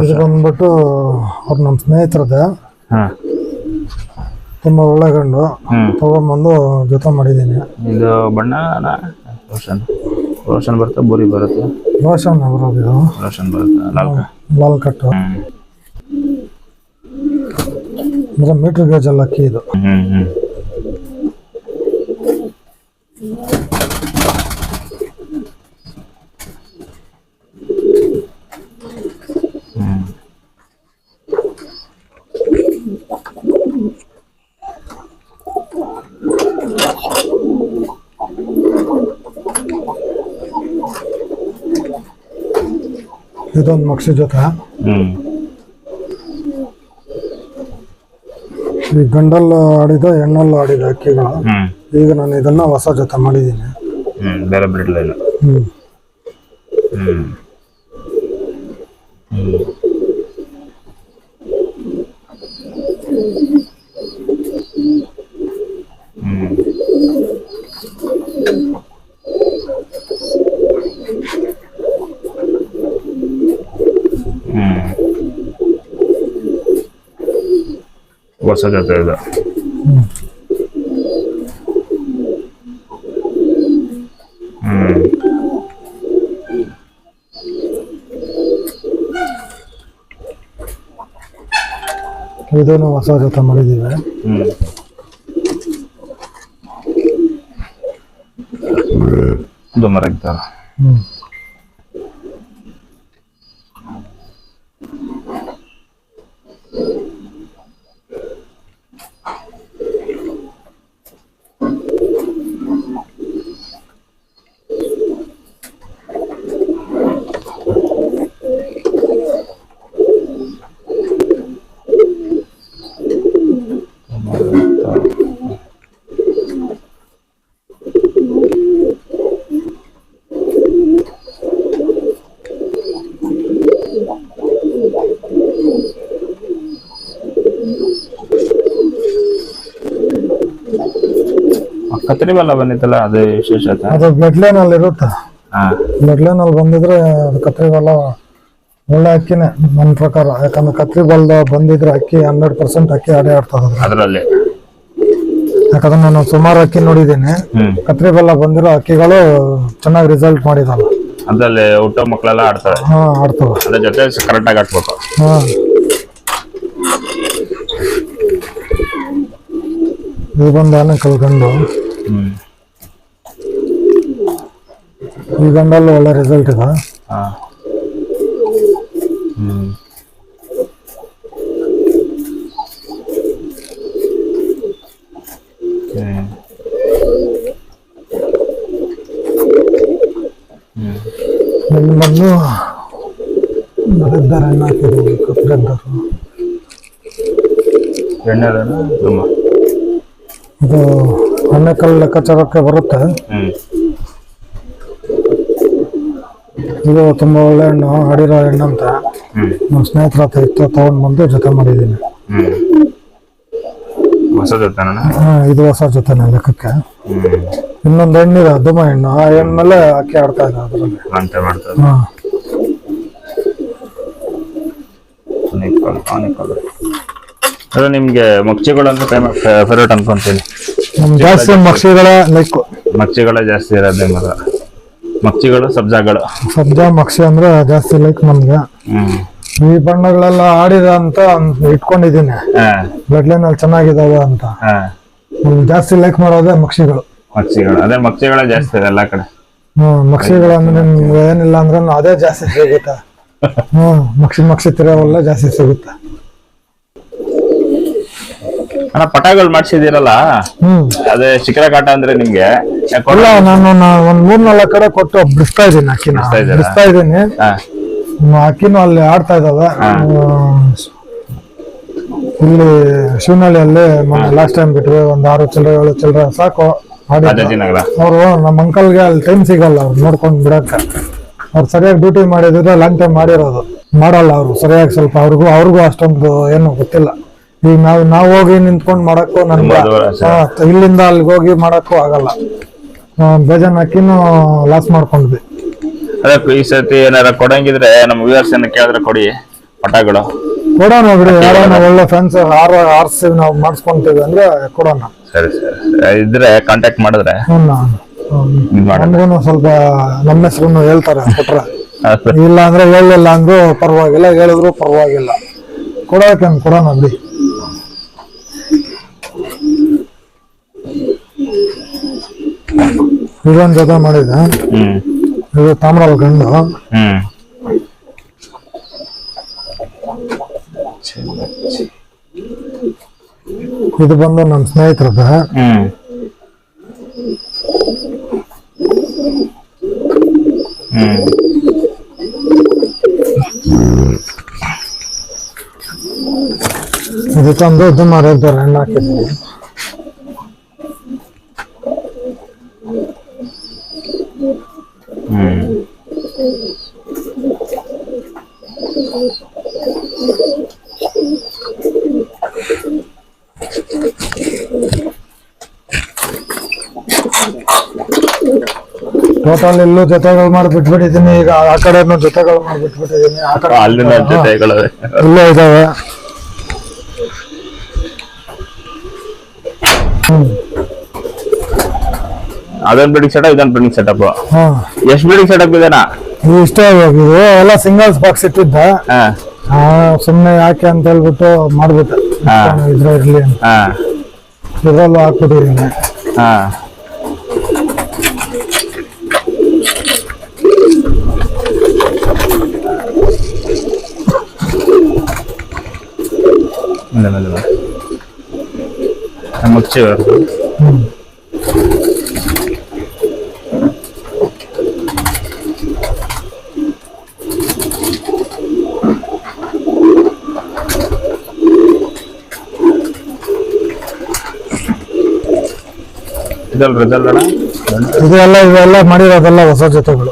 ಇದು ಬಂದ್ಬಿಟ್ಟು ಅವ್ರು ನಮ್ಮ ಸ್ನೇಹಿತರದೆ. ಹಾಂ, ತುಂಬಾ ಒಳ್ಳೆ ಗಂಡು. ತಗೊಂಡ್ಬಂದು ಜೊತೆ ಮಾಡಿದ್ದೀನಿ. ಇದು ಬಣ್ಣ ರೋಷನ್ ಬರುತ್ತೆ, ಬೂರಿ ಬರುತ್ತೆ. ರೋಷನ್ ಬರೋದು ಇದು. ರೋಷನ್ ಬರುತ್ತೆ, ಲಾಲ್ ಕಟ್ಟು. ಅಂದ್ರೆ ಮೀಟರ್ ಗೇಜ್ ಅಲ್ಲಿ ಅಕ್ಕಿ ಇದು. ಇದೊಂದು ಮಕ್ಷಿ ಜೊತೆ. ಈ ಗಂಡಲ್ಲೂ ಆಡಿದ ಹೆಣ್ಣಲ್ಲೂ ಆಡಿದ ಅಕ್ಕಿಗಳು. ಈಗ ನಾನು ಇದನ್ನ ಹೊಸ ಜೊತೆ ಮಾಡಿದ್ದೀನಿ. ಬೇರೆ ಬ್ರೀಡ್ ಇಲ್ಲ. ಹೊಸ ಜೊತೆ ಇದೆ. ಇದನ್ನು ಹೊಸ ಜೊತೆ ಮಾಡಿದ್ದೀವಿ. ಇದು ಮರಗ್ತಾರ. ಕತ್ರಿ ಬಲ್ಲ ಬಂದಿತ್ತಲ್ಲ, ಅದು ವಿಶೇಷತೆ. ಅದು ಬ್ಲಡ್ ಲೈನ್ ಅಲ್ಲಿ ಇರುತ್ತೆ. ಬ್ಲಡ್ ಲೈನ್ ಅಲ್ಲಿ ಬಂದಿದ್ರೆ ಅದು ಕತ್ರಿ ಬಲ್ಲ ಒಳ್ಳೆ ಅಕ್ಕಿನೇ ನನ್ನ ಪ್ರಕಾರ. ಯಾಕಂದ್ರೆ ಕತ್ರಿ ಬಲ್ದ ಬಂದಿದ್ರೆ ಅಕ್ಕಿ 100% ಅಕ್ಕಿ ಆಡೇ ಆಡ್ತದ ಅದರಲ್ಲಿ. ಯಾಕಂದ್ರೆ ನಾನು ಸುಮಾರು ಅಕ್ಕಿ ನೋಡಿದ್ದೀನಿ. ಕತ್ರಿ ಬಲ್ಲ ಬಂದಿರೋ ಅಕ್ಕಿಗಳು ಚೆನ್ನಾಗಿ ರಿಸಲ್ಟ್ ಮಾಡಿದಾವೆ. ಅದ್ರಲ್ಲಿ ಹುಟ್ಟೋ ಮಕ್ಕಳೆಲ್ಲ ಆಡ್ತವೆ. ಆಡ್ತವೆ. ಅದ್ರ ಜೊತೆ ಕರೆಕ್ಟ್ ಆಗಿ ಆಡ್ಬೇಕು. ಇದು ಬಂದು ಆನೆಕಲ್ ಗಂಡು. ಈ ಗಂಡಲ್ಲೂ ಒಳ್ಳೆ ರಿಸಲ್ಟ್ ಇದೆ. ಇಲ್ಲಿ ಬಂದು ಇದ್ದಾರೆ ಹೆಣ್ಣು ಹಾಕಿದ್ದೀವಿ. ಕಪ್ಪರಿದ್ದಾರೆ. ಇದು ಆನೆಕಲ್ ಲೆಕ್ಕಾಚಾರಕ್ಕೆ ಬರುತ್ತೆ. ಇದು ತುಂಬಾ ಒಳ್ಳೆ ಹಣ್ಣು, ಆಡಿರೋ ಹಣ್ಣು ಅಂತ ನಮ್ಮ ಸ್ನೇಹಿತರ ಹತ್ರ ಇತ್ತು. ತಗೊಂಡ್ ಬಂದು ಜೊತೆ ಮಾಡಿದ್ದೀನಿ. ಇದು ಹೊಸ ಜೊತೆನ ಲೆಕ್ಕಕ್ಕೆ. ಇನ್ನೊಂದು ಹೆಣ್ಣಿದೆ, ದುಮ ಹೆಣ್ಣು. ಆ ಹೆಣ್ಣಲ್ಲೇ ಅಕ್ಕಿ ಆಡ್ತಾ ಇದೆ ಅದರಲ್ಲಿ. ಅದು ನಿಮ್ಗೆ ಮಕ್ಷಿಗಳು ಅಂತ ಫೇವ್ರೇಟ್ ಅನ್ಕೊಂತೀನಿ. ಜಾಸ್ತಿ ಮಕ್ಷಿಗಳೇ ಲೈಕ್. ಮಕ್ಷಿಗಳೇ ಜಾಸ್ತಿ ಇರೋದೇ ಮರ. ಮಕ್ಷಿಗಳು, ಸಬ್ಜಾಗಳು. ಸಬ್ಜಾ ಮಕ್ಷಿ ಅಂದ್ರೆ ಜಾಸ್ತಿ ಲೈಕ್ ನಮ್ಗೆ. ಈ ಬಣ್ಣಗಳೆಲ್ಲ ಆಡಿದ ಅಂತ ಇಟ್ಕೊಂಡಿದ್ದೀನಿ. ಬ್ಲಡ್ ಲೈನ್ ಅಲ್ಲಿ ಚೆನ್ನಾಗಿದಾವೆ ಅಂತ. ಜಾಸ್ತಿ ಲೈಕ್ ಮಾಡೋದೇ ಮಕ್ಷಿಗಳು. ಅದೇ ಮಕ್ಷಿಗಳೇ ಜಾಸ್ತಿ ಇದೆ ಎಲ್ಲಾ ಕಡೆ. ಮಕ್ಷಿಗಳು ಅಂದ್ರೆ ನಿಮ್ಗೆ ಏನಿಲ್ಲ ಅಂದ್ರೆ ಅದೇ ಜಾಸ್ತಿ ಸಿಗುತ್ತೆ. ಮಕ್ಷಿ ತಿರೋವಲ್ಲ ಜಾಸ್ತಿ ಸಿಗುತ್ತೆ. ಅಣ್ಣ ಪಟಾಗಳು ಮಾಡ್ಸಿದಿರಲ್ಲ, ಅದೇ ಶಿಖರ ಕಾಟ ಅಂದ್ರೆ ನಿಮ್ಗೆ ಇಲ್ಲ. ನಾನು ಒಂದ್ 3-4 ಕಡೆ ಕೊಟ್ಟು ಬಿಡಿಸ್ತಾ ಇದ್ದೀನಿ ಅಕ್ಕಿನ. ಬಿಡಿಸ್ತಾ ಇದ್ದೀನಿ. ಅಕ್ಕಿನೂ ಅಲ್ಲಿ ಆಡ್ತಾ ಇದಾವೆ. ಇಲ್ಲಿ ಶಿವನಹಳ್ಳಿಯಲ್ಲಿ ಲಾಸ್ಟ್ ಟೈಮ್ ಬಿಟ್ರೆ ಒಂದ್ 6 ಚಿಲ್ಲರೆ 7 ಚಿಲ್ಲರೆ ಸಾಕು ಅವರು. ನಮ್ಮ ಅಂಕಲ್ಗೆ ಅಲ್ಲಿ ಟೈಮ್ ಸಿಗಲ್ಲ ಅವ್ರು ನೋಡ್ಕೊಂಡ್ ಬಿಡಕ್ಕೆ. ಅವ್ರು ಸರಿಯಾಗಿ ಡ್ಯೂಟಿ ಮಾಡಿದ್ರೆ ಲಾಂಗ್ ಟೈಮ್ ಮಾಡಿರೋದು. ಮಾಡಲ್ಲ ಅವರು ಸರಿಯಾಗಿ. ಸ್ವಲ್ಪ ಅವ್ರಿಗೂ ಅಷ್ಟೊಂದು ಏನು ಗೊತ್ತಿಲ್ಲ. ಈಗ ನಾವು ಹೋಗಿ ನಿಂತ್ಕೊಂಡು ಮಾಡಕ್ಕೂ ನನ್ಗೆ ಇಲ್ಲಿಂದ ಅಲ್ಲಿಗೆ ಹೋಗಿ ಮಾಡಕ್ಕೂ ಆಗಲ್ಲ. ಬೇಜಾನ್ ಅಕ್ಕಿನೂ ಲಾಸ್ ಮಾಡ್ಕೊಂಡ್ವಿ. ಈ ಸತಿ ಏನಾರ ಕೊಡಂಗಿದ್ರೆ ನಮ್ಮ ವ್ಯೂವರ್ಸ್ ಏನ ಕೇಳಿದ್ರೆ ಕೊಡಿ. ಪಟಾಗಳು ಕೊಡೋಣ ಬಿಡಿ, ಯಾರನ್ನ ಒಳ್ಳೆ ಫ್ರೆಂಡ್ಸ್ ಆರ್ಸಿ ನಾವು ಮಾಡಿಸ್ಕೊಂತೀವಿ ಅಂದ್ರೆ ಕೊಡೋಣ. ಸರಿ ಸರಿ ಇದ್ರೆ ಕಾಂಟ್ಯಾಕ್ಟ್ ಮಾಡಿದ್ರೆ ನಮ್ಗೂ ಸ್ವಲ್ಪ ನಮ್ಮ ಹೆಸರು ಹೇಳ್ತಾರೆ ಕೊಟ್ರೆ. ಇಲ್ಲ ಅಂದ್ರೆ ಹೇಳಿಲ್ಲ ಅಂದ್ರೂ ಪರವಾಗಿಲ್ಲ, ಹೇಳಿದ್ರು ಪರವಾಗಿಲ್ಲ, ಕೊಡೋಣ ಬಿಡಿ. ಇದೊಂದ್ ಜೊತೆ ಮಾಡಿದೆ, ಇದು ತಾಮ್ರಲ್ಲಿ ಗಂಡು. ಇದು ಬಂದು ನಮ್ಮ ಸ್ನೇಹಿತರದ. ಇದಕ್ಕೊಂದು ಇದು ಮಾಡಿರ್ತಾರೆ, ಹೆಣ್ಣು ಹಾಕಿದ್ವಿ. ಟೋಟಲ್ ಇಲ್ಲೂ ಜೊತೆಗಳು ಮಾಡಿಬಿಟ್ಬಿಟ್ಟಿದ್ದೀನಿ. ಈಗ ಆ ಕಡೆನೂ ಜೊತೆಗಳು ಮಾಡಿಬಿಟ್ಬಿಟ್ಟಿದ್ದೀನಿ. ಆ ಕಡೆ ಅಲ್ಲಿನ ಜೊತೆಗಳು ಇಲ್ಲೇ ಇದಾವೆ. ಅದೊಂದು ಬಿಲ್ಡಿಂಗ್ ಸೆಟಪ್, ಇದೊಂದು ಬಿಲ್ಡಿಂಗ್ ಸೆಟಪ್. ಎಷ್ಟು ಬಿಲ್ಡಿಂಗ್ ಸೆಟಪ್ ಇದೆನಾ? ಇಷ್ಟ ಹೋಗಿದ್ದು ಎಲ್ಲ ಸಿಂಗಲ್ಸ್ ಬಾಕ್ಸ್ ಇಟ್ಟಿದ್ದ. ಸುಮ್ಮನೆ ಯಾಕೆ ಅಂತ ಹೇಳ್ಬಿಟ್ಟು ಮಾಡ್ಬಿಟ್ಟೆ, ಇದ್ರ ಇರ್ಲಿ ಅಂತ. ಇದ್ರಲ್ಲೂ ಹಾಕ್ಬಿಟ್ಟಿದ್ದೀನಿ. ಮುಚ್ಚಿ ಇವೆಲ್ಲ ಮಾಡಿರೋದೆಲ್ಲ ಹೊಸ ಜೊತೆಗಳು.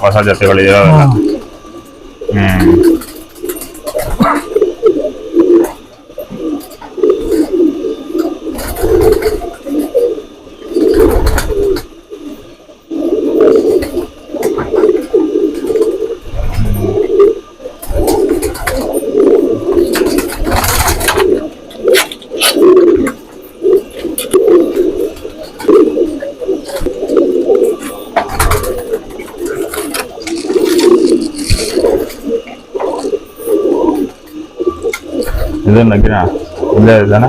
ಇದು ನಗಿನ ಇಲ್ಲೇ ಇದಾನ.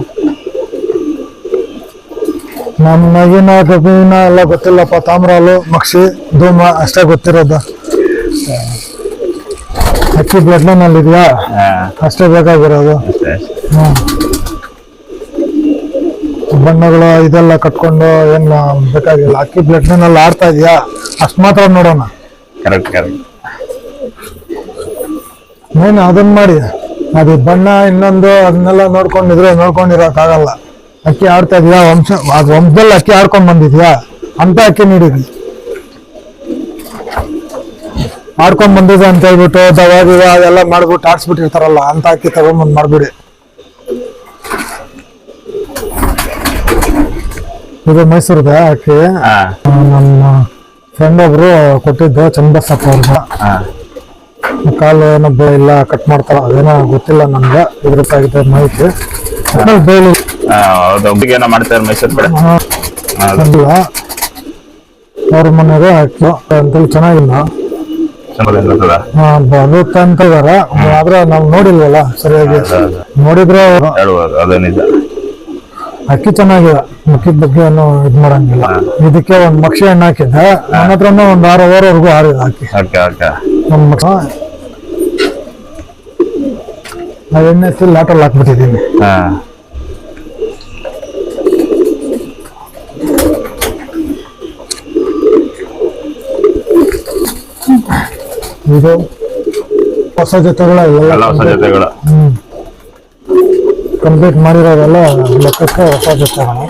ನಮ್ ನಗಿನ ಕಬ್ಬಿನ ಎಲ್ಲ ಗೊತ್ತಿಲ್ಲಪ್ಪ. ತಾಮ್ರಾಲು, ಮಕ್ಷಿ, ಧೂಮ ಅಷ್ಟೇ ಗೊತ್ತಿರೋದು. ಅಕ್ಕಿ ಬ್ಲಡ್ ಲೈನ್ ಅಲ್ಲಿ ಇದೆಯಾ, ಅಷ್ಟೇ ಬೇಕಾಗಿರೋದು. ಬಣ್ಣಗಳು ಇದೆಲ್ಲ ಕಟ್ಕೊಂಡು ಏನ್ ಬೇಕಾಗಿಲ್ಲ. ಅಕ್ಕಿ ಬ್ಲಡ್ ಲೈನ್ ಅಲ್ಲಿ ಆಡ್ತಾ ಇದೆಯಾ, ಅಷ್ಟ್ ಮಾತ್ರ ನೋಡೋಣ. ಏನು ಅದನ್ನ ಮಾಡಿ, ಅದು ಬಣ್ಣ ಇನ್ನೊಂದು ಅದನ್ನೆಲ್ಲ ನೋಡ್ಕೊಂಡಿರೋಕ್ಕಾಗಲ್ಲ. ಅಕ್ಕಿ ಆಡ್ತಾ ಇದೀಯಾ, ವಂಶದಲ್ಲಿ ಅಕ್ಕಿ ಆಡ್ಕೊಂಡ್ ಬಂದಿದ್ಯಾ ಅಂತ ಅಕ್ಕಿ ನೀಡಿದ್ವಿ. ಆಡ್ಕೊಂಡ್ ಬಂದಿದೆ ಅಂತ ಹೇಳ್ಬಿಟ್ಟು ದವಾಗ ಅದೆಲ್ಲ ಮಾಡ್ಬಿಟ್ಟು ಆಡ್ಸ್ಬಿಟ್ಟಿರ್ತಾರಲ್ಲ, ಅಂತ ಅಕ್ಕಿ ತಗೊಂಬಂದ್ ಮಾಡ್ಬಿಡಿ. ಇದು ಮೈಸೂರದ ಅಕ್ಕಿ. ನಮ್ಮ ಫ್ರೆಂಡ್ ಒಬ್ರು ಕೊಟ್ಟಿದ್ದು, ಚನ್ನಬಸಪ್ಪ ಅವ್ರಿಗೆ. ಕಾಲು ಏನೊಬ್ಬ ಇಲ್ಲ ಕಟ್ ಮಾಡ್ತಾರ, ಅದೇನೋ ಗೊತ್ತಿಲ್ಲ ನನ್ಗೆ. ಇದ್ರದ್ದಾಗಿದೆ ಮಾಹಿತಿ. ಮಾಡ್ತಾರೆ ಮೈಸೂರು ಕಡೆ. ಅವ್ರ ಮನೆಗೆ ಹಾಕಿ ಅಂತೇಳಿ ಚೆನ್ನಾಗಿಲ್ಲ ಬರುತ್ತೆ ಅಂತ ಇದಾರೆ. ಆದ್ರೆ ನಾವು ನೋಡಿಲ್ವಲ್ಲ ಸರಿಯಾಗಿ. ನೋಡಿದ್ರೆ ಅಕ್ಕಿ ಚೆನ್ನಾಗಿದೆ, ಮಕ್ಕಿದ ಬಗ್ಗೆ ಏನು ಇದ್ ಮಾಡಂಗಿಲ್ಲ. ಇದಕ್ಕೆ ಒಂದ್ ಮಕ್ಷಿ ಹಣ್ಣು ಹಾಕಿದ್ದೆ, ನನ್ನ ಹತ್ರನೂ ಒಂದ್ 6 ಓವರ್ವರೆಗೂ ಹಾರಿದ ಹಾಕಿ. ಒಂದ್ ಮಕ್ಷ ನಾವು ಎಣ್ಣೆ ಎತ್ತಿ ಲಾಟಲ್ಲಿ ಹಾಕ್ಬಿಟ್ಟಿದ್ದೀನಿ. ಇದು ಹೊಸ ಜೊತೆಗಳ ಕಂಪ್ಲೀಟ್ ಮಾಡಿರೋದೆಲ್ಲ ಲೆಕ್ಕಕ್ಕೆ ಹೊಸ ಜೊತೆಗಳು.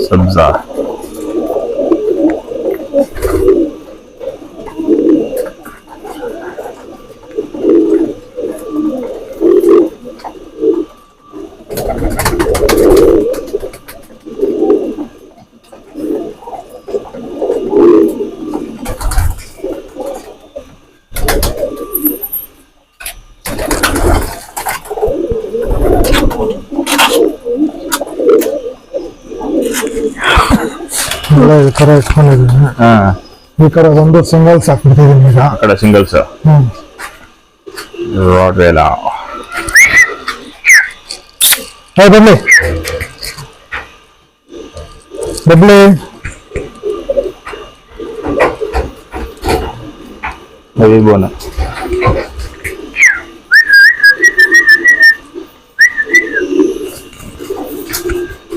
ಸಬ್ಜಾ ಎಲ್ಲ ಈ ತರ ಇಟ್ಕೊಂಡಿದ್ದೀನಿ. ಹಾ ಈ ಕಡೆ ಒಂದು ಸಿಂಗಲ್ಸ್ ಹಾಕ್ಬಿಟ್ಟಿದ್ದೀನಿ ಈಗ. ಆ ಕಡೆ ಸಿಂಗಲ್ಸ್ ರಾಡ್ ವೇಲ. ಬನ್ನಿ ಬಬ್ಲಿ. ಹೆವಿ ಬೋನ್.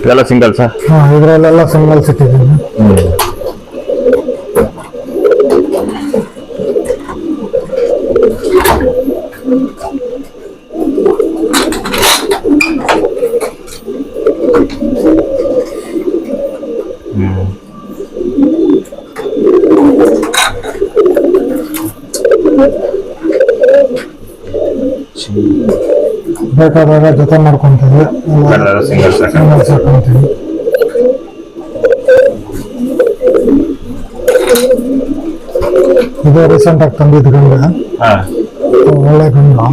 ಇದೆಲ್ಲ ಸಿಂಗಲ್ಸ್. ಇದ್ರಲ್ಲೆಲ್ಲ ಸಿಂಗಲ್ಸ್ ಇಟ್ಟಿದ್ದೀನಿ. ಬೇಕಾದಾಗ ಜೊತೆ ಮಾಡ್ಕೊಂತೀವಿ, ಸಿಂಗಲ್ಸ್ ಸಿಂಗಲ್ಸ್ ಹಾಕೊಂತೀವಿ. ಇದು ರೀಸೆಂಟ್ ಆಗಿ ತಂದಿದ್ದು ಗಂಡು, ಒಳ್ಳೆ ಗಂಡು.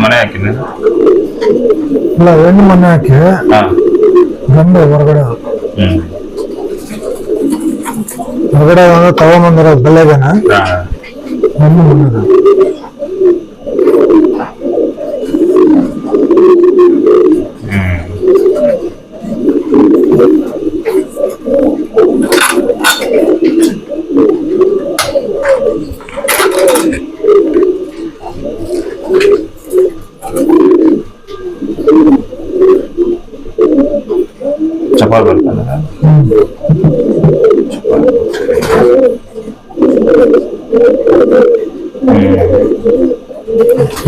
ಮನೆ ಹಾಕಿದ್ದೆ ಇಲ್ಲ, ಹೆಣ್ಣು ಮನೆ ಹಾಕಿ ಗಂಡು ಹೊರಗಡೆ. ಹೊರಗಡೆ ತಗೊಂಬಂದಿರೋದು ಬೆಲೆಗೇನ ಹೆಣ್ಣು ಮನೆ. ಚಪಾಲ್ ಬರ್ತಾನೆ.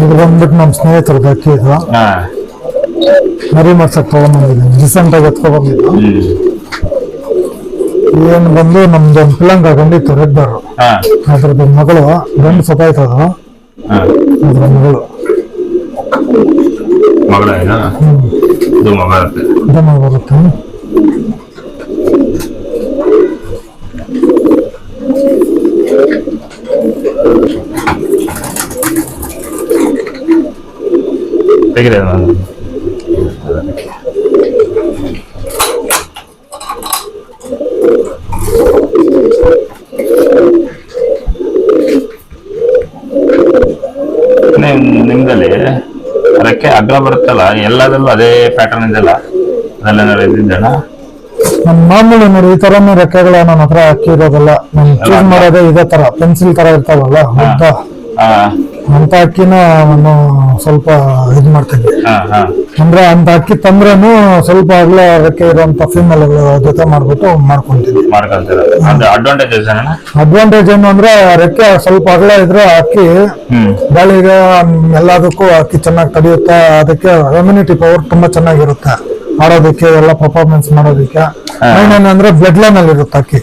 ಇದು ಬಂದ್ಬಿಟ್ಟು ನಮ್ಮ ಸ್ನೇಹಿತರದ್ದು ಅಕ್ಕಿ. ಇದು ಮರಿ ಮಾಡ್ಸಕ್ ತಗೊಂಡ್ಬಂದಿದ್ದೀನಿ, ರೀಸೆಂಟ್ ಆಗಿ ಎತ್ಕೊ ಬಂದಿದ್ದು. ಏನ್ ಬಂದು ನಮ್ದೊಂದು ಪಿಲಂಗ ಗಂಡಿತ್ತು ರೆಡ್ಡರು, ಅದ್ರದ್ದು ಮಗಳು. ಗಂಡು ಸತಾಯ್ತದ, ಅದ್ರ ಮಗಳು ಮಗಳ ಬರುತ್ತೆ. ತೆಗಿದೆ ನಿಮ್ದಲ್ಲಿ ರೆಕ್ಕೆ ಅಗ್ರ ಬರುತ್ತಲ್ಲ, ಎಲ್ಲದಲ್ಲೂ ಅದೇ ಪ್ಯಾಟರ್ನ್ ಇದೆಲ್ಲ, ಅದೆಲ್ಲ ಇದ್ದಿದ್ದಣ್ಣ. ನಮ್ ಮಾಮೂಲಿ ನೋಡಿ ಈ ತರನು ರೆಕ್ಕೆಗಳು ನನ್ನ ಹತ್ರ ಅಕ್ಕಿ ಇರೋದಲ್ಲ. ನಮ್ ಚೂಸ್ ಮಾಡೋದೇ ಇದೇ ತರ ಪೆನ್ಸಿಲ್ ತರ ಇರ್ತಾವಲ್ಲ ಉದ್ದ, ಅಂತ ಅಕ್ಕಿನ ನಾನು ಸ್ವಲ್ಪ ಇದ್ ಮಾಡ್ತೀನಿ. ಅಂದ್ರೆ ಅಂತ ಅಕ್ಕಿ ತಂದ್ರೇನು ಸ್ವಲ್ಪ ಅಗಲ ರೆಕ್ಕೆ ಇರುವಂತ ಫೀಮೇಲ್ ಜೊತೆ ಮಾಡ್ಬಿಟ್ಟು ಮಾಡ್ಕೊಂತೀನಿ. ಅಡ್ವಾಂಟೇಜ್ ಏನು ಅಂದ್ರೆ ರೆಕ್ಕೆ ಸ್ವಲ್ಪ ಅಗಲ ಇದ್ರೆ ಅಕ್ಕಿ ಗಾಳಿಗೆ ಎಲ್ಲದಕ್ಕೂ ಅಕ್ಕಿ ಚೆನ್ನಾಗಿ ತಡೆಯುತ್ತೆ. ಅದಕ್ಕೆ ಇಮ್ಯುನಿಟಿ ಪವರ್ ತುಂಬಾ ಚೆನ್ನಾಗಿರುತ್ತೆ ಆಡೋದಕ್ಕೆ, ಎಲ್ಲ ಪರ್ಫಾರ್ಮೆನ್ಸ್ ಮಾಡೋದಕ್ಕೆ. ಏನಂದ್ರೆ ಬ್ಲಡ್ ಲೈನ್ ಅಲ್ಲಿ ಇರುತ್ತೆ ಅಕ್ಕಿ.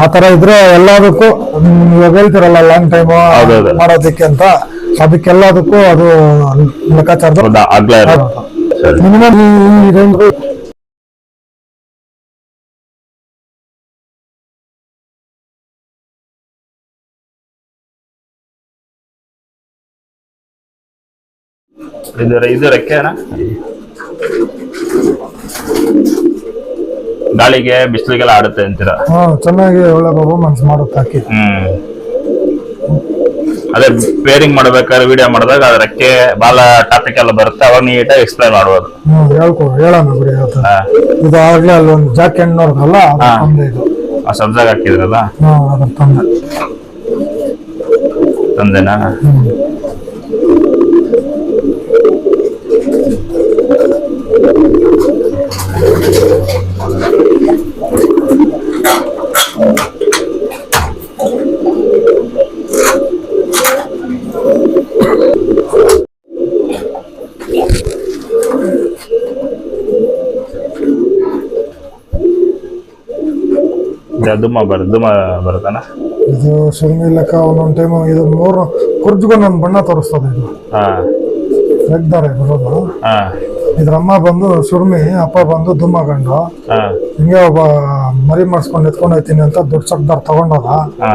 ಆತರ ಇದ್ರೆ ಎಲ್ಲದಕ್ಕೂ ಇವಾಗ ಹೇಳ್ತಿರಲ್ಲ ಲಾಂಗ್ ಟೈಮ್ ಮಾಡೋದಕ್ಕೆ ಅಂತ, ಅದಕ್ಕೆಲ್ಲದಕ್ಕೂ ಅದು ಲೆಕ್ಕಾಚಾರದ ಮಿನಿಮಮ್ ಈ ರೇಂಜ್. ಇದು ರೆಕ್ಕೆ ಅಣ್ಣ, ಗಾಳಿಗೆ ಬಿಸಿಲಿಗೆಲ್ಲ ಆಡುತ್ತೆ ಅಂತೀರ? ಚೆನ್ನಾಗಿ ಒಳ್ಳೆ ಪರ್ಫಾರ್ಮೆನ್ಸ್ ಮಾಡುತ್ತೆ ಅಕ್ಕಿ. ಅದೇ ಪೇರಿಂಗ್ ಮಾಡ್ಬೇಕಾದ್ರೆ ವಿಡಿಯೋ ಮಾಡಿದಾಗ ಅದ್ ರೆಕ್ಕೆ ಬಾಲ ಟಾಪಿಕ್ ಎಲ್ಲ ಬರುತ್ತೆ, ಅವಾಗ ನೀಟಾಗಿ ಎಕ್ಸ್ಪ್ಲೈನ್ ಮಾಡ್ಬೋದು. ಹೇಳೋಣ ಬಿಡಿ. ಇದು ಆಗ್ಲೇ ಅಲ್ಲಿ ಒಂದು ಜಾಕೆಟ್ ನೋಡ್ದಲ್ಲ, ಇದು ಸಬ್ಜಾಗ ಹಾಕಿದ್ರಲ್ಲ, ತಂದೆನಾ? ದುಮ್ಮ ಬರುತ್ತಾನ. ಇದು ಸುಮ್ಮನೆ ಲೆಕ್ಕ ಒಂದೊಂದು ಟೈಮು ಇದು 3 ಕುರ್ಜ್ಗೂ ನನ್ನ ಬಣ್ಣ ತೋರಿಸ್ತದೆ. ಇದು ಹಾ ತೆಗ್ದಾರೆ ಬರೋದು. ಹಾ ಇದ್ರ ಅಮ್ಮ ಬಂದು ಸುರ್ಮಿ, ಅಪ್ಪ ಬಂದು ದುಮ್ಮ ಗಂಡು. ಹಾ ಹಿಂಗೆ ಒಬ್ಬ ಮರಿ ಮಾಡಿಸ್ಕೊಂಡು ಎತ್ಕೊಂಡು ಹೋಯ್ತೀನಿ ಅಂತ ದುಡ್ಡು ಸಕ್ದಾರ್ ತಗೊಂಡೋದ. ಹಾ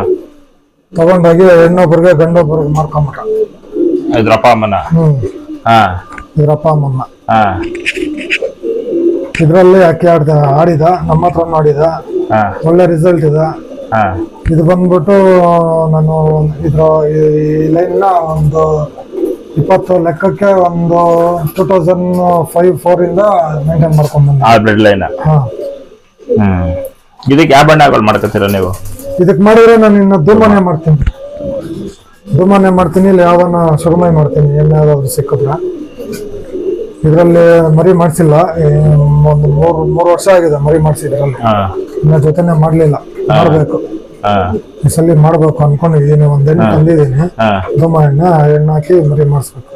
ತಗೊಂಡೋಗಿ ಹೆಣ್ಣೊಬ್ರಿಗೆ ಗಂಡೊಬ್ರಿಗೆ ಮಾರ್ಕೊಂಬಿಟ್ಟ. ಇದ್ರಪ್ಪ ಅಮ್ಮನ. ಹಾ ಇದ್ರಪ್ಪ ಅಮ್ಮನ್ನ. ಹಾ ಇದ್ರಲ್ಲಿ ಅಕ್ಕಿ ಆಡಿದ, ನಮ್ಮ ಹತ್ರ ಆಡಿದ. ಹಾ ಒಳ್ಳೆ ರಿಸಲ್ಟ್ ಇದೆ. ಹಾ ಇದು ಬಂದ್ಬಿಟ್ಟು ನಾನು ಇದ್ರ ಈ ಲೈನ್ನ ಒಂದು 20 ಲೆಕ್ಕಕ್ಕೆ ಒಂದು 2005-4 ಇಂದ ಮೇಂಟೈನ್ ಮಾಡ್ಕೊಂಡ್ ಬಂದೆ. ಆ ಬ್ಲಡ್ ಲೈನ್. ಹಾ ಇದಕ್ಕೆ ಯಾವ ಬಣ್ಣಗಳು ಮಾಡ್ಕೊತೀರ ನೀವು? ಇದಕ್ಕೆ ಮಾಡಿದ್ರೆ ನಾನು ಇನ್ನು ಧೂಮನೆ ಮಾಡ್ತೀನಿ. ಇಲ್ಲಿ ಯಾವ್ದನ್ನ ಸುಗಮೈ ಮಾಡ್ತೀನಿ. ಯಾವ್ದಾದ್ರು ಸಿಕ್ಕಿದ್ರೆ. ಇದರಲ್ಲಿ ಮರಿ ಮಾಡಿಸಿಲ್ಲ. ಒಂದು 3 ವರ್ಷ ಆಗಿದೆ ಮರಿ ಮಾಡಿಸಿದ್ರಲ್ಲಿ. ಇನ್ನ ಜೊತೆನೆ ಮಾಡ್ಲಿಲ್ಲ. ಮಾಡ್ಬೇಕು ಈ ಸಲ ಮಾಡ್ಬೇಕು ಅನ್ಕೊಂಡಿದ್ದೀನಿ. ಒಂದ್ ಎಣ್ಣೆ ತಂದಿದ್ದೀನಿ. ಧೂಮ ಎಣ್ಣೆ ಹಾಕಿ ಮರಿ ಮಾಡಿಸ್ಬೇಕು.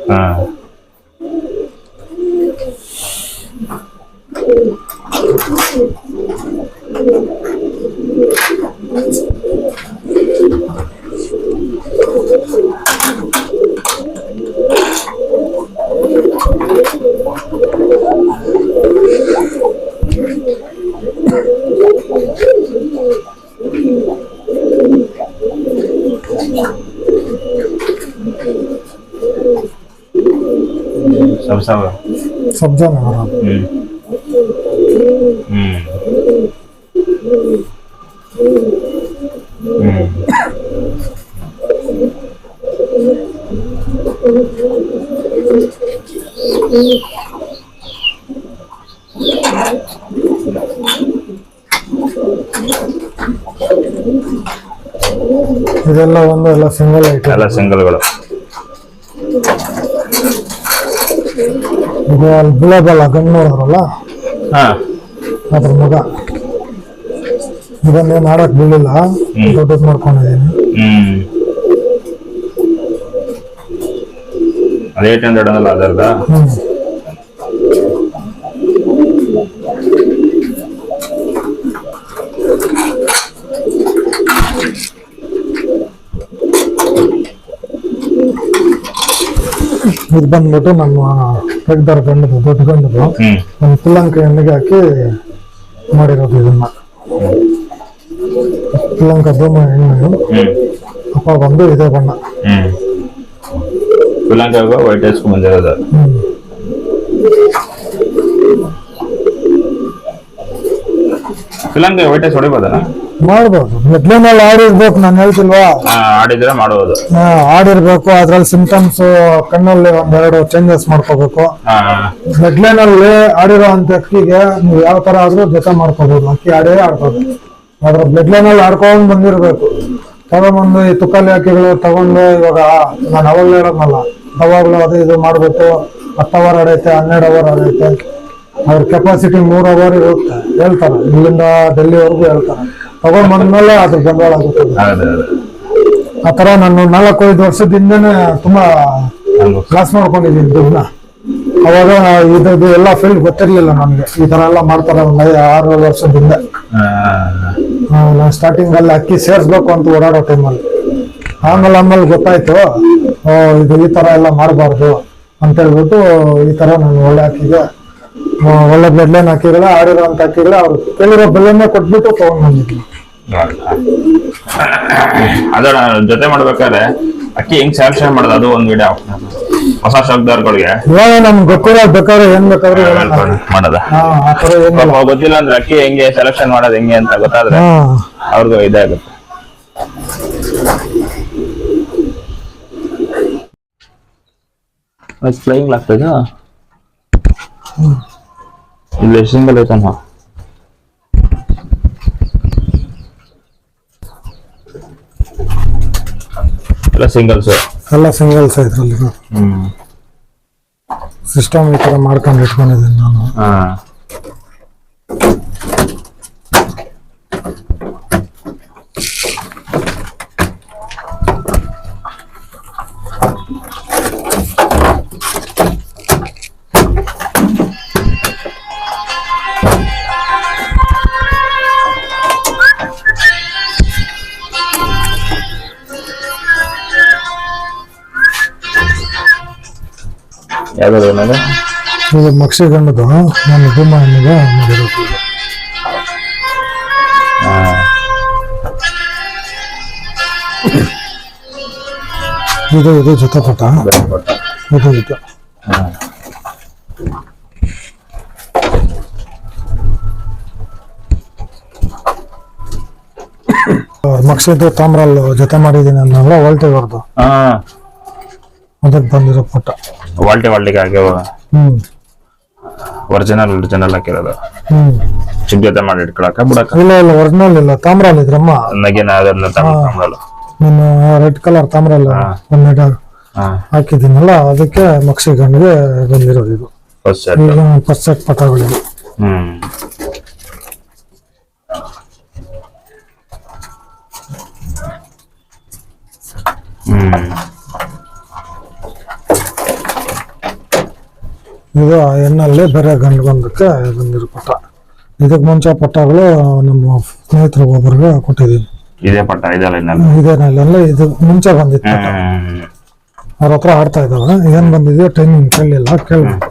ಸಬ್ಜಾ ಇದೆಲ್ಲ ಎಲ್ಲ ಸಿಂಗಲ್ ಐಟಮ್. ಎಲ್ಲ ಸಿಂಗಲ್ಗಳು. ಇದು ಅಲ್ಲಿ ಗುಲಾಬಲ್ಲ ಗಂಡು ನೋಡಿದ್ರಲ್ಲ, ಅದ್ರ ಮಗ. ಇದನ್ನೇನು ಆಡಕ್ ಬೀಳಿಲ್ಲ, ದೊಡ್ಡದ್ ಮಾಡ್ಕೊಂಡಿದ್ದೀನಿ. ಅದು 800 ಅನ್ನಲ್ಲ ಅದರ್ದ. ಇದು ಬಂದ್ಬಿಟ್ಟು ನಮ್ಮ ತೆಗ್ದಾರ ಗಂಡದು, ದೊಡ್ಡ ಗಂಡದು. ಒಂದು ಪಿಲ್ಲಂಕ ಎಣ್ಣೆಗೆ ಹಾಕಿ ಮಾಡಿರೋದು ಇದನ್ನ. ಪಿಲ್ಲಂಕ ಧೂಮ ಎಣ್ಣೆ. ಅಪ್ಪ ಬಂದು ಇದೇ ಬಣ್ಣ. ಪಿಲ್ಲಂಕ ವೈಟ್ ಹಚ್ಕೊಂಡ್ ಬಂದಿರೋದು. ಪಿಲ್ಲಂಕ ವೈಟ್ ಹಚ್ ಹೊಡಿಬೋದಲ್ಲ? ಮಾಡ್ಬೋದು. ಮೆಡ್ಲೈನಲ್ಲಿ ಆಡಿರ್ಬೇಕು, ನಾನು ಹೇಳ್ತಿಲ್ವಾ? ಆಡಿದ್ರೆ ಮಾಡ್ಬೋದು. ಆಡಿರ್ಬೇಕು. ಅದ್ರಲ್ಲಿ ಸಿಂಪ್ಟಮ್ಸ್ ಕಣ್ಣಲ್ಲಿ 1-2 ಚೇಂಜಸ್ ಮಾಡ್ಕೋಬೇಕು. ಮೆಡ್ಲೈನಲ್ಲಿ ಆಡಿರೋ ಅಂತ ಅಕ್ಕಿಗೆ ನೀವು ಯಾವ ತರ ಆದ್ರೂ ಜೊತೆ ಮಾಡ್ಕೋಬಹುದು. ಅಕ್ಕಿ ಆಡ್ಬೋದು. ಅದ್ರ ಮೆಡ್ಲೈನಲ್ಲಿ ಆಡ್ಕೊಂಡ್ ಬಂದಿರ್ಬೇಕು. ತಗೊಂಡ್ಬಂದು ಈ ತುಕಾಲಿ ಅಕ್ಕಿಗಳು ತಗೊಂಡು, ಇವಾಗ ನಾನು ಅವಾಗ್ಲೂ ಹೇಳೋದ್ನಲ್ಲ, ಅವಾಗ್ಲೂ ಅದು ಇದು ಮಾಡ್ಬಿಟ್ಟು 10 ಅವರ್ ಆಡೈತೆ, 12 ಅವರ್ ಆಡೈತೆ. ಅವ್ರ ಕೆಪಾಸಿಟಿ 3 ಅವರ್ ಇರುತ್ತೆ ಹೇಳ್ತಾರೆ. ಇಲ್ಲಿಂದ ಡೆಲ್ಲಿವರೆಗೂ ಹೇಳ್ತಾರೆ. ತಗೊಂಡ್ ಬಂದ್ಮೇಲೆ ಅದ್ರ ಬಂಡವಾಳ ಆಗುತ್ತೆ. ಆ ತರ ನಾನು 4-5 ವರ್ಷದಿಂದನೇ ತುಂಬಾ ಲಾಸ್ ಮಾಡ್ಕೊಂಡಿದ್ದೀನಿ ದುಡ್ಡನ್ನ. ಅವಾಗ ಇದ್ರದ್ದು ಎಲ್ಲ ಫೀಲ್ಡ್ ಗೊತ್ತಿರ್ಲಿಲ್ಲ ನನಗೆ. ಈ ತರ ಎಲ್ಲ ಮಾಡ್ತಾರೆ. ಒಂದು 6 ವರ್ಷದಿಂದ ನಾನು ಸ್ಟಾರ್ಟಿಂಗ್ ಅಲ್ಲಿ ಅಕ್ಕಿ ಸೇರ್ಸ್ಬೇಕು ಅಂತ ಓಡಾಡೋ ಟೈಮಲ್ಲಿ. ಆಮೇಲೆ ಗೊತ್ತಾಯ್ತು, ಇದು ಈ ತರ ಎಲ್ಲ ಮಾಡಬಾರ್ದು ಅಂತ ಹೇಳ್ಬಿಟ್ಟು ಈ ತರ ನಾನು ಒಳ್ಳೆ ಅಕ್ಕಿಗೆ ಒಳ್ಳೆ ಬ್ಲಡ್ ಲೈನ್ ಅಕ್ಕಿಗಳ ಆಡಿರೋಂಥ ಅಕ್ಕಿಗಳ ಅವ್ರು ಕೇಳಿರೋ ಬೆಲೆನೇ ಕೊಟ್ಬಿಟ್ಟು ತಗೊಂಡ್ ಬಂದಿದ್ವಿ. ಅದರ ಜೊತೆ ಮಾಡ್ಬೇಕಾದ್ರೆ ಅಕ್ಕಿ ಹೆಂಗ್ ಸೆಲೆಕ್ಷನ್ ಮಾಡೋದು, ಅದು ಒಂದು ವಿಡಿಯೋ ಹೊಸ ಶಾಕ್ದಾರ್ಗಳಿಗೆ ಇವಾಗ ನಮ್ಗೆ ಗೊತ್ತಿರೋ ಬೇಕಾದ್ರೆ ಏನ್ ಬೇಕಾದ್ರೆ ಮಾಡೋದ. ಗೊತ್ತಿಲ್ಲ ಅಂದ್ರೆ ಅಕ್ಕಿ ಹೆಂಗೆ ಸೆಲೆಕ್ಷನ್ ಮಾಡೋದು ಹೆಂಗೆ ಅಂತ ಗೊತ್ತಾದ್ರೆ ಅವ್ರಿಗೂ ಇದೇ ಆಗುತ್ತೆ. ಫ್ಲೈಯಿಂಗ್ ಆಗ್ತದ ಇಲ್ಲಿ ಸಿಂಗಲ್ ಐತನ. ಎಲ್ಲ ಸಿಂಗಲ್ಸ್ ಇದ್ರಲ್ಲಿ. ಸಿಸ್ಟಮ್ ಈ ತರ ಮಾಡ್ಕೊಂಡು ಇಟ್ಕೊಂಡಿದ್ದೀನಿ ನಾನು. ಯಾವ್ದು ಏನದು ಇದು ಮಕ್ಷಿಗಣ್ಣದು ನನ್ನ ಭೀಮಣ್ಣಗೆ ಮಾಡಿರೋದು ಇದು. ಇದು ಜೊತೆ ಪಟ ಇದು ಮಕ್ಷಿದ್ದು ತಾಮ್ರಲ್ ಜೊತೆ ಮಾಡಿದೀನಿ ಅನ್ನಲ್ಲ ವಾಲ್ಟೆವರ್ದು ಅದಕ್ಕೆ ಬಂದಿರೋ ಪಟ ವಾಲ್ಟಿಗೆ ಹಾಕಿ ಒರಿಜಿನಲ್ ಹಾಕಿರೋದು ಚಿಪ್ ಜೊತೆ ಮಾಡಿ ಇಟ್ಕೊಳಕ ಬಿಡಕ ಇಲ್ಲ ಒರಿಜಿನಲ್ ಇಲ್ಲ ತಾಮ್ರಲ್ ಇದ್ರಮ್ಮ ನಗಿನ ಅದನ್ನ ತಾಮ್ರಲ್ಲ ನಾನು ರೆಡ್ ಕಲರ್ ತಾಮ್ರಲ್ ಒಂದೆರಡು ಹಾಕಿದ್ದೀನಲ್ಲ ಅದಕ್ಕೆ ಮಕ್ಷಿಗಣ್ಣಿಗೆ ಬಂದಿರೋದು ಇದು ಫಸ್ಟ್ ಸೆಟ್ ಪಟಗಳಿವೆ. ಇದು ಎಣ್ಣಲ್ಲಿ ಬೇರೆ ಗಂಡು ಬಂದಕ್ಕೆ ಬಂದಿರೋ ಪಟ. ಇದಕ್ಕೆ ಮುಂಚೆ ಪಟಗಳು ನಮ್ಮ ಸ್ನೇಹಿತರು ಒಬ್ಬರಿಗೆ ಕೊಟ್ಟಿದ್ದೀನಿ. ಇದೇ ಪಟ ಇದೆಲ್ಲ ಇದು ಮುಂಚೆ ಬಂದಿತ್ತು ಪಟ. ಅವ್ರ ಹತ್ರ ಆಡ್ತಾ ಇದ್ದಾವೆ. ಏನ್ ಬಂದಿದೆ ಟೈಮಿಂಗ್ ಕೇಳಲಿಲ್ಲ, ಕೇಳ್ಬೇಕು.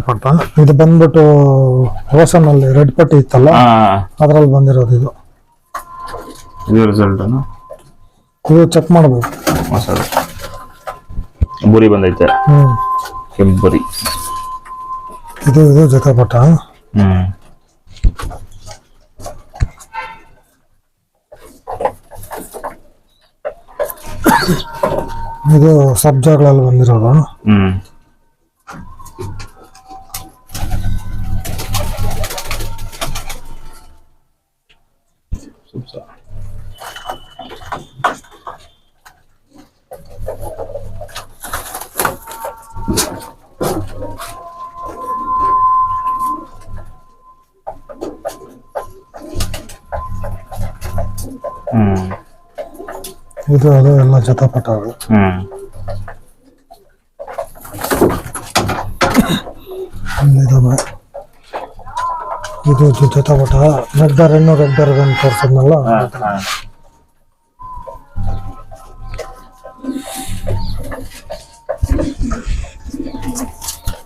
ಪಟ ಇದು ಬಂದ್ಬಿಟ್ಟು ರೋಷನ್ ಅಲ್ಲಿ ರೆಡ್ ಪಟ್ಟಿ ಇತ್ತಲ್ಲ ಅದ್ರಲ್ಲಿ ಬಂದಿರೋದು ಇದು. ರಿಸಲ್ಟ್ ಇದು ಚೆಕ್ ಮಾಡ್ಬೋದು. ಬುರಿ ಬಂದೈತೆ ಕೆಂಪುರಿ. ಇದು ಜೊತೆ ಪಟ. ಇದು ಸಬ್ಜಾಗಳಲ್ಲಿ ಬಂದಿರೋದು. ಇದು ಅದು ಎಲ್ಲ ಜೊತೆಪಟಗಳು. ಇದು ಜೊತೆಪಟ ರೆಡ್ಡರ್ ಅಂತ ತೋರಿಸಿದ್ನಲ್ಲ.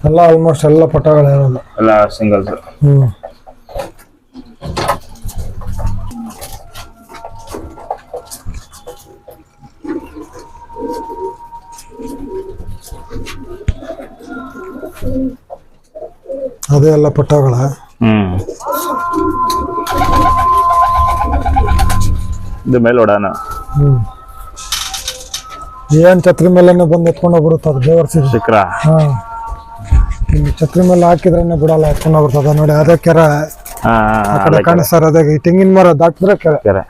ಎಲ್ಲ ಆಲ್ಮೋಸ್ಟ್ ಎಲ್ಲ ಪಟಗಳಿರೋದು ಎಲ್ಲ ಸಿಂಗಲ್ಸ್. ಅದೇ ಎಲ್ಲ ಪಟಗಳ. ಇದು ಮೇಲೋಡಾನ ಏನ್ ಛತ್ರಿ ಮೇಲೆನೆ ಬಂದು ಎತ್ಕೊಂಡು ಹೋಗ್ಬಿಡುತ್ತೆ ಅದು ದೇವರ್ಸಿ ಸಿಕ್ರ. ಇಲ್ಲಿ ಛತ್ರಿ ಮೇಲೆ ಹಾಕಿದ್ರೇನೆ ಬಿಡಲ್ಲ, ಎತ್ಕೊಂಡು ಹೋಗ್ಬಿಡ್ತದ ನೋಡಿ. ಅದೇ ಕೆರೆ ಆ ಕಡೆ ಕಾಣಿಸ್ತಾರ, ಅದೇ ತೆಂಗಿನ ಮರ ದಾಟಿದ್ರೆ ಕೆರೆ.